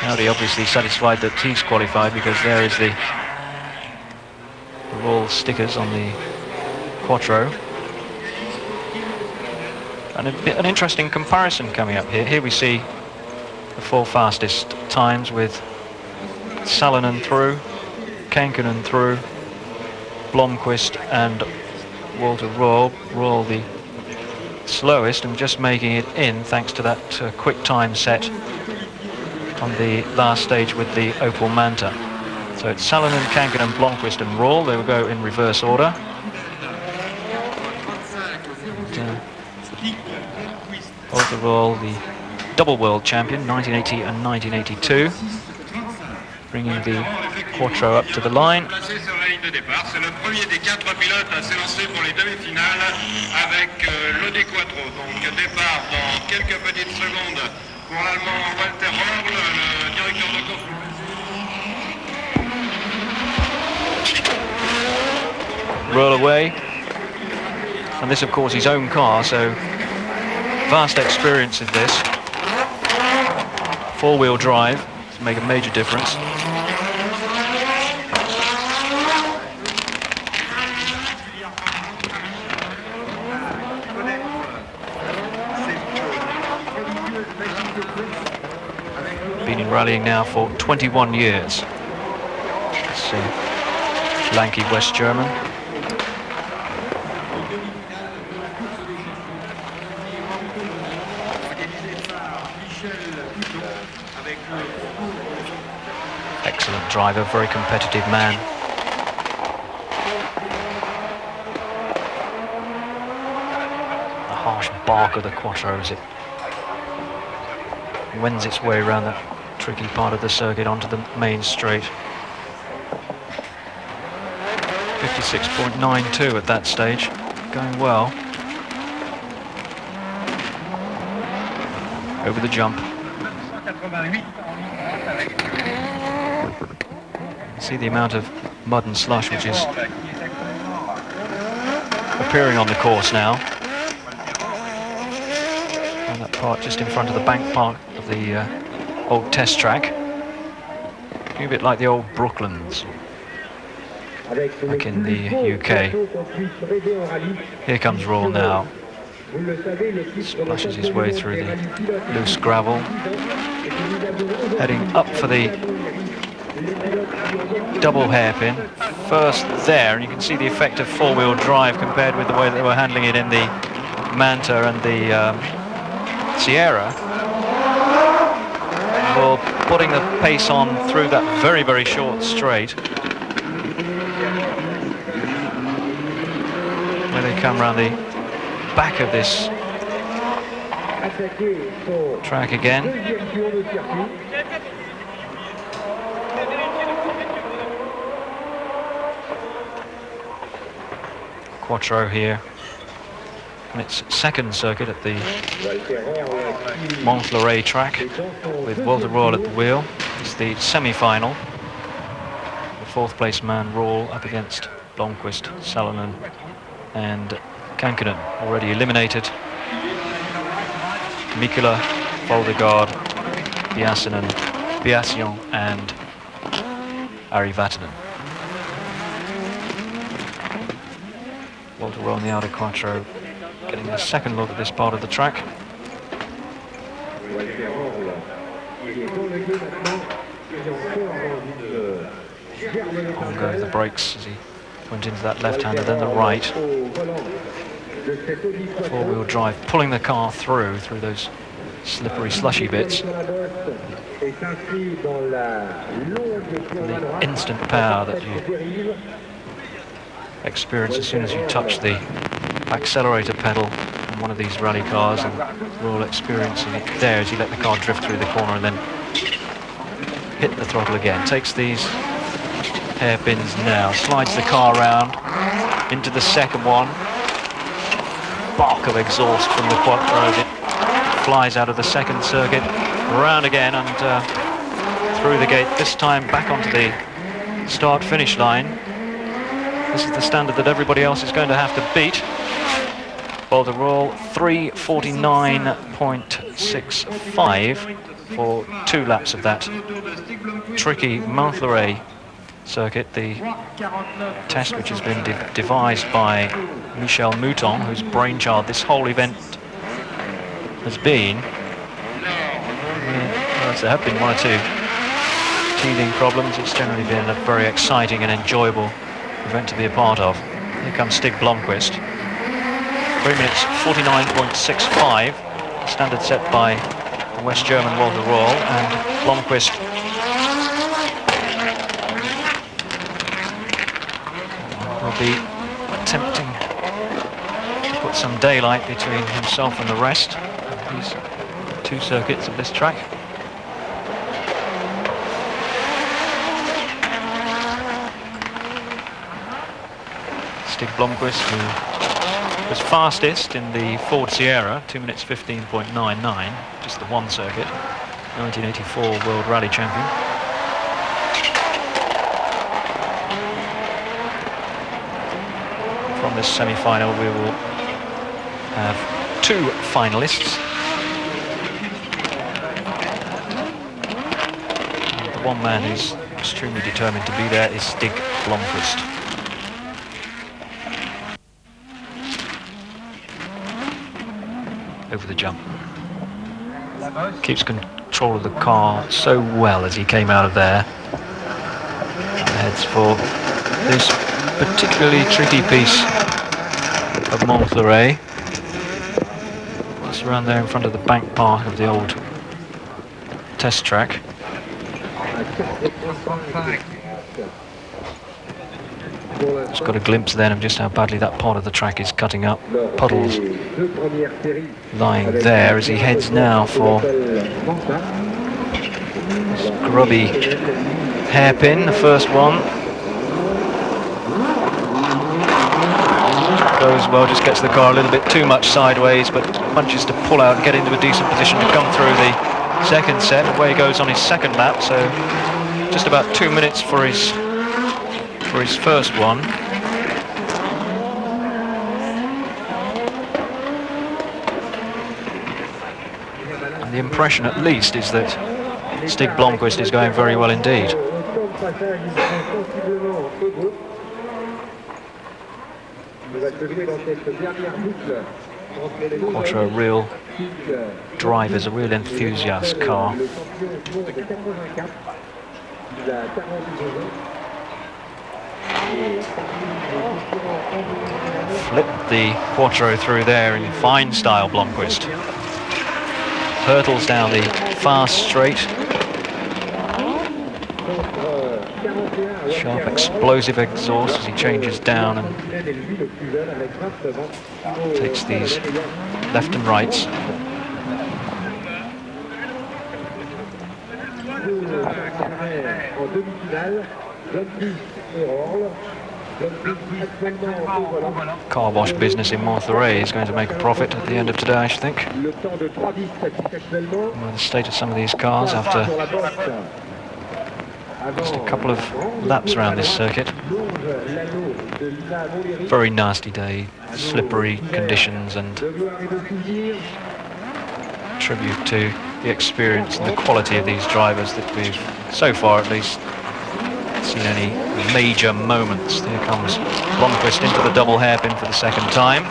Audi obviously satisfied that he's qualified, because there is the Rohrl stickers on the Quattro. And an interesting comparison coming up here. Here we see the 4 fastest times, with Salonen through, Kankkunen through, Blomquist and Walter Rohrl. Rohrl the slowest, and just making it in thanks to that quick time set on the last stage with the Opel Manta. So it's Salonen, Kankkunen, Blomquist and Rohrl. They will go in reverse order. Walter Rohrl, the double world champion, 1980 and 1982, bringing the Quattro up to the line. C'est le premier des 4 pilotes à s'élancer pour les demi-finales avec l'Audi Quattro. Donc départ dans quelques petites secondes pour l'Allemand Walter Rohrl, le directeur de course. Roll away, and this of course his own car, so vast experience in this. 4-wheel drive to make a major difference. Been in rallying now for 21 years. It's lanky West German. Excellent driver, very competitive man. The harsh bark of the Quattro as it wends its way around that tricky part of the circuit onto the main straight. 56.92 at that stage, going well. Over the jump. See the amount of mud and slush which is appearing on the course now. And that part just in front of the bank park of the old test track. A bit like the old Brooklands back in the UK. Here comes Rohrl now. Splashes his way through the loose gravel. Heading up for the double hairpin. First there, and you can see the effect of 4-wheel drive compared with the way they were handling it in the Manta and the Sierra. Well, putting the pace on through that very, very short straight. Where they come around the back of this track again. Quattro here on its second circuit at the Montfleury track, with Walter Rohrl at the wheel. It's the semi-final. The 4th place man Rohrl up against Blomquist, Salonen and Kankkunen, already eliminated. Mikula, Voldegaard, Biassian and Ari Vatanen. Walter Rohrl in the Audi Quattro getting a second look at this part of the track. On go the brakes as he went into that left-hander, then the right. 4-wheel drive, pulling the car through those slippery, slushy bits. The instant power that you experience as soon as you touch the accelerator pedal on one of these rally cars, and we're all experiencing it there as you let the car drift through the corner and then hit the throttle again. Takes these hairpins now, slides the car around into the second one. Bark of exhaust from the Quattro as it flies out of the second circuit, around again and through the gate, this time back onto the start-finish line. This is the standard that everybody else is going to have to beat. Walter Rohrl 3:49.2 21.65 for 2 laps of that tricky Montlhéry circuit, the test which has been devised by Michel Mouton, whose brainchild this whole event has been. There have been 1 or 2 teething problems. It's generally been a very exciting and enjoyable event to be a part of. Here comes Stig Blomquist. 3 minutes 49.65, standard set by the West German Walter Rohrl, and Blomquist will be attempting to put some daylight between himself and the rest of these 2 circuits of this track. Stig Blomquist, who was fastest in the Ford Sierra, 2 minutes 15.99, just the one circuit, 1984 World Rally Champion. From this semi-final we will have 2 finalists. And the one man who's extremely determined to be there is Stig Blomquist. Over the jump. Keeps control of the car so well as he came out of there. And heads for this particularly tricky piece of Montlhéry. Just around there in front of the bank park of the old test track. Just got a glimpse then of just how badly that part of the track is cutting up. Puddles lying there as he heads now for this grubby hairpin, the first one. Goes well, just gets the car a little bit too much sideways, but manages to pull out and get into a decent position to come through the second set. Away he goes on his second lap, so just about 2 minutes for his first one. And the impression at least is that Stig Blomquist is going very well indeed. Quattro, a real driver's a real enthusiast car. Flipped the Quattro through there in fine style, Blomquist. Hurtles down the fast straight. Sharp explosive exhaust as he changes down and takes these left and rights. Car wash business in Montlhéry is going to make a profit at the end of today, I should think. Well, the state of some of these cars after just a couple of laps around this circuit. Very nasty day, slippery conditions, and tribute to the experience and the quality of these drivers that we've, so far at least, seen any major moments. Here comes Blomquist into the double hairpin for the second time.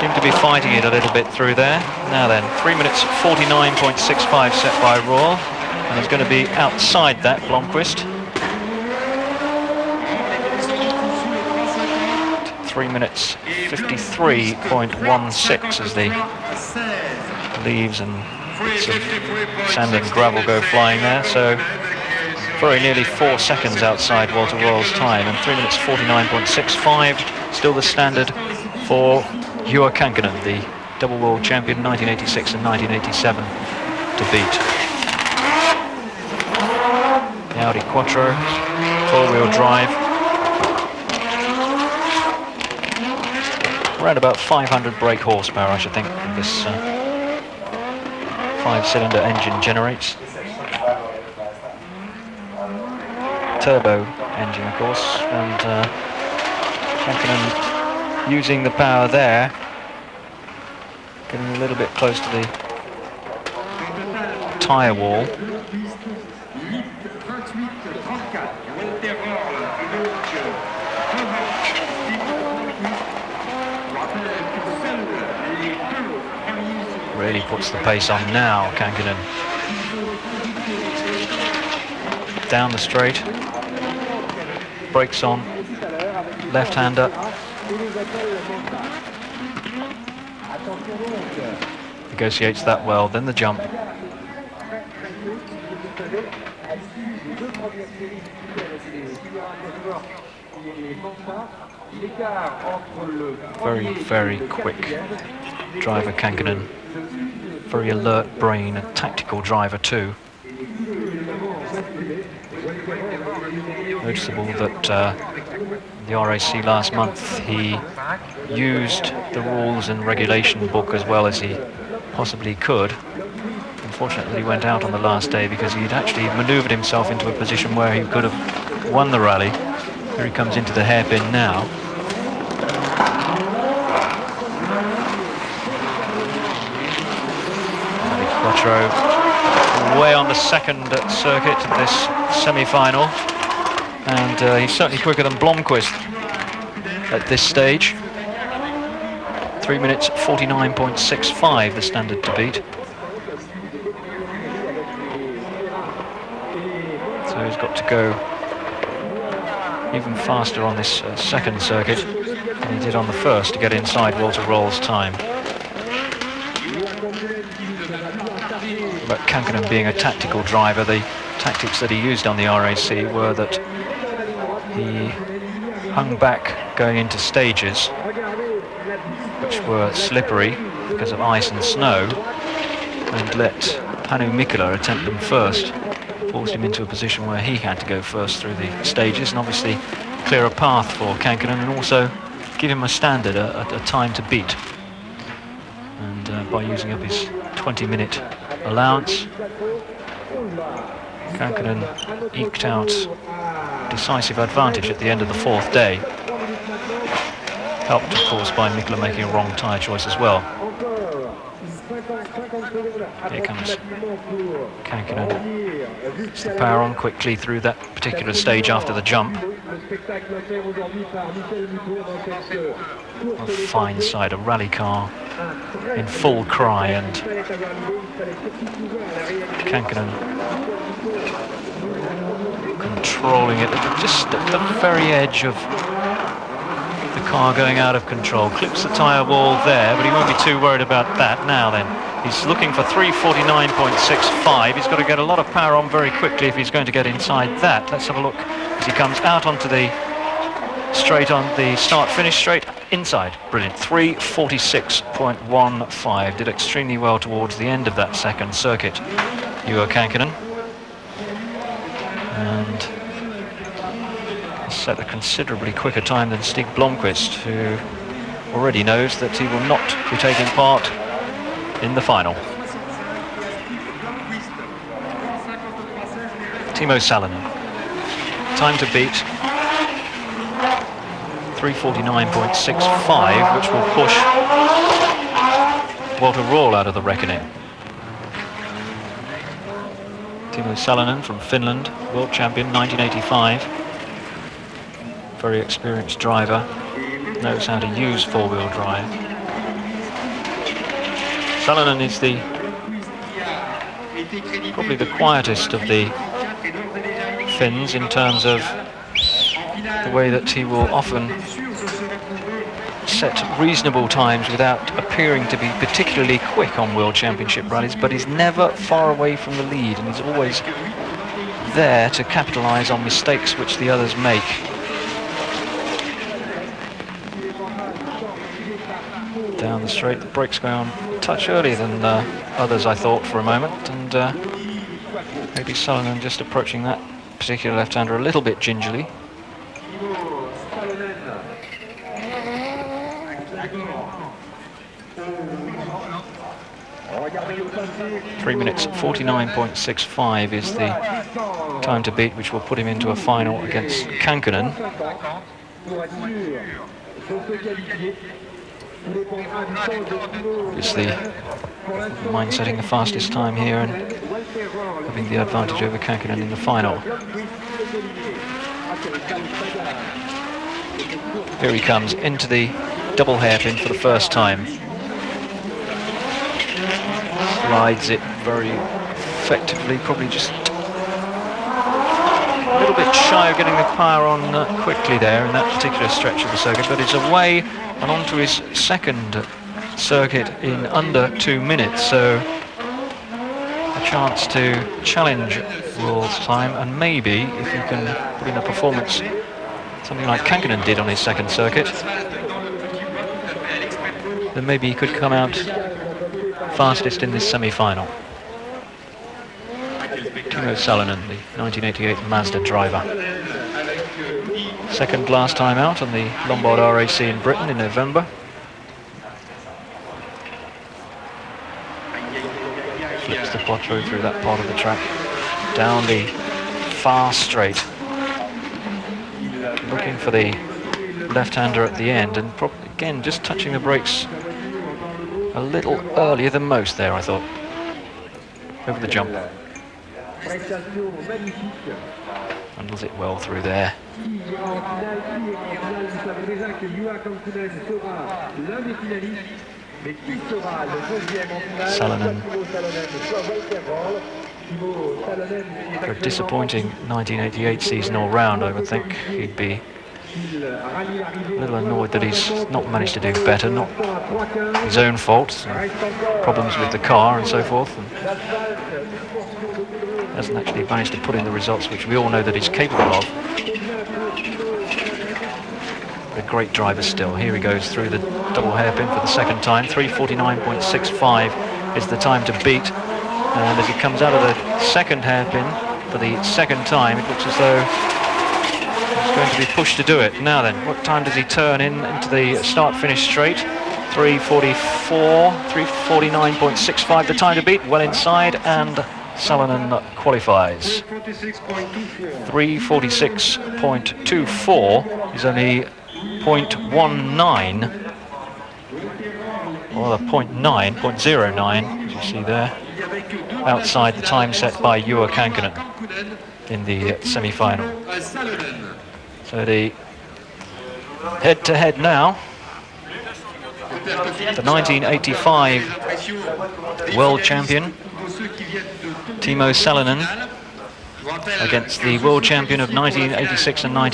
Seem to be fighting it a little bit through there. Now then, 3 minutes 49.65 set by Rohrl, and he's going to be outside that, Blomquist. 3 minutes 53.16 as the leaves and bits of sand and gravel go flying there, so very nearly 4 seconds outside Walter Rohrl's time, and 3 minutes 49.65 still the standard for Juha Kankkunen, the double world champion 1986 and 1987 to beat. The Audi Quattro, 4-wheel drive, around about 500 brake horsepower, I should think, this 5-cylinder engine generates. Turbo engine, of course, and Kankkunen using the power there Getting a little bit close to the tyre wall. Really puts the pace on now, Kankkunen. Down the straight. Brakes on. Left-hander. Negotiates that well, then the jump. Very, very quick driver, Kankkunen. Very alert brain, a tactical driver too. Noticeable that the RAC last month he used the rules and regulation book as well as he possibly could. Unfortunately, he went out on the last day because he'd actually manoeuvred himself into a position where he could have won the rally. Here he comes into the hairpin now. Audi Quattro way on the second circuit of this semi-final, and he's certainly quicker than Blomquist at this stage. 3 minutes 49.65 the standard to beat. So he's got to go even faster on this second circuit than he did on the first to get inside Walter Rohrl's time. But Kankkunen being a tactical driver, the tactics that he used on the RAC were that he hung back going into stages which were slippery because of ice and snow, and let Hannu Mikkola attempt them first. Forced him into a position where he had to go first through the stages and obviously clear a path for Kankkunen and also give him a standard, a time to beat. And by using up his 20-minute allowance, Kankkunen eked out decisive advantage at the end of the fourth day. Helped, of course, by Mikkola making a wrong tyre choice as well. Here comes Kankkunen. It's the power on quickly through that particular stage after the jump. A fine sight, a rally car in full cry, and Kankkunen controlling it just at the very edge of the car going out of control. Clips the tyre wall there, but he won't be too worried about that now then. He's looking for 3:49.65. He's got to get a lot of power on very quickly if he's going to get inside that. Let's have a look as he comes out onto the straight on the start-finish straight. Inside. Brilliant. 3:46.15. Did extremely well towards the end of that second circuit, Juha Kankkunen. And set a considerably quicker time than Stig Blomquist, who already knows that he will not be taking part in the final. Timo Salonen. Time to beat 3:49.65, which will push Walter Rohrl out of the reckoning. Timo Salonen from Finland, world champion 1985. Very experienced driver, knows how to use four-wheel drive. Salonen is probably the quietest of the Finns in terms of the way that he will often set reasonable times without appearing to be particularly quick on World Championship rallies, but he's never far away from the lead, and he's always there to capitalise on mistakes which the others make. Down the straight, the brakes go on a touch earlier than others, I thought, for a moment, and maybe Salonen just approaching that particular left-hander a little bit gingerly. 3 minutes 49.65 is the time to beat, which will put him into a final against Kankkunen. Obviously, mind setting the fastest time here and having the advantage over Kankkunen in the final. Here he comes into the double hairpin for the first time. Slides it very effectively, probably just a little bit shy of getting the power on quickly there in that particular stretch of the circuit, but it's away and onto his second circuit in under 2 minutes, so a chance to challenge Rohrl's time, and maybe if he can put in a performance something like Kankkunen did on his second circuit, then maybe he could come out fastest in this semi-final. Timo Salonen, the 1988 Mazda driver. Second last time out on the Lombard RAC in Britain in November. Flips the Quattro through that part of the track, down the far straight, looking for the left-hander at the end, and again just touching the brakes a little earlier than most there, I thought, over the jump. Handles it well through there. Salonen, for a disappointing 1988 season all round, I would think he'd be a little annoyed that he's not managed to do better, not his own fault, problems with the car and so forth, and hasn't actually managed to put in the results which we all know that he's capable of. A great driver still. Here he goes through the double hairpin for the second time. 3:49.65 is the time to beat, and as he comes out of the second hairpin for the second time, it looks as though he's going to be pushed to do it. Now then, what time does he turn into the start-finish straight? 3:44, 3:49.65 the time to beat, well inside, and Salonen qualifies. 3:46.24 is only 0.19, or 0.09, as you see there, outside the time set by Juha Kankkunen in the semi-final. So the head-to-head now, the 1985 world champion Timo Salonen against the world champion of 1986 and 19